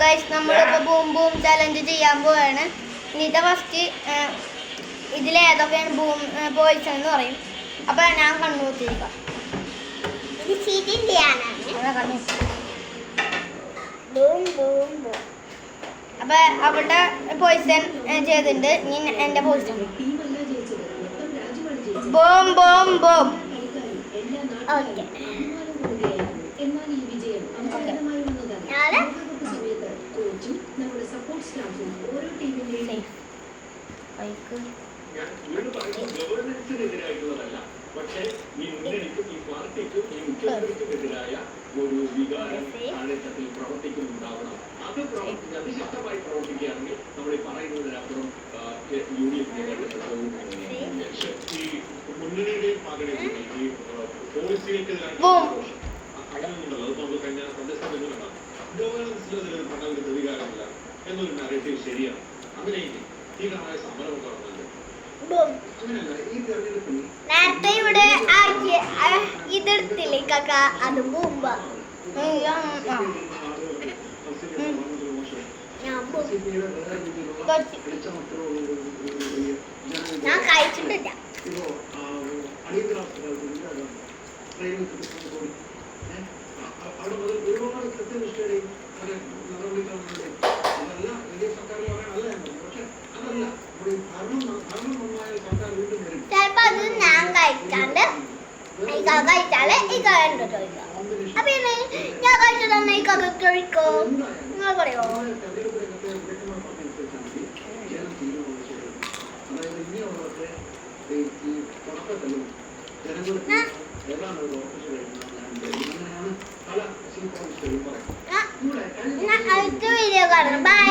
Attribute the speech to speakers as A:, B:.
A: Guys നമ്മളിപ്പോൾ boom boom challenge ചെയ്യാൻ പോവാണ്. ഇനിത്തെ ഫസ്റ്റ് ഇതിലേതൊക്കെയാണ് ബൂം പോയിസൺ എന്ന് പറയും. അപ്പോൾ ഞാൻ കണ്ണൂത്തിരിക്കാം. അപ്പോൾ അവിടെ പോയിസൺ ചെയ്തിട്ടുണ്ട്. ഇനി എൻ്റെ പോയിസൺ ബോം ബോം ബോം. ഓക്കെ
B: പക്ഷേ ഈ മുന്നണിക്കും ഈ പാർട്ടിക്കും ഈ മുഖ്യമന്ത്രിക്കുമെതിരായ ഒരു വികാരം കാലഘട്ടത്തിൽ പ്രവർത്തിക്കുന്നുണ്ടാവണം. അത് അതിശക്തമായി പ്രവർത്തിക്കുകയാണെങ്കിൽ നമ്മൾ ഈ പറയുന്നതിനപ്പുറം UDF ഈ മുന്നണിയുടെയും പാർട്ടിയുടെയും ഈ പോളിസികൾക്കെതിരായ അങ്ങനെയുണ്ടല്ലോ. അത് നമ്മൾ കഴിഞ്ഞ പ്രദേശത്ത് ഗവേണൻസിൽ ഭരണവിരുദ്ധ പ്രതികാരമില്ല എന്നൊരു നാരേറ്റീവ് ശരിയാണ്. അങ്ങനെയെങ്കിൽ തീവ്രമായ സമരമൊക്കെ നടന്നത്
A: നേരത്തെ ഇവിടെ ഇതെടുത്തില്ലേ കാക്ക, അത് ബൂമ്പ. ഞാൻ കഴിച്ചിട്ടില്ല. ചിലപ്പോ അത് ഞാൻ കഴിച്ചാണ്ട് കഴിച്ചാല് ഈ കണ്ടോ ചോദിക്കാം. അപ്പൊ ഞാൻ കഴിച്ചതാണ് ഈ കഥ ചോദിക്കോ, നിങ്ങൾ പറയോ? അടുത്ത വീഡിയോ കാണണം. ബൈ.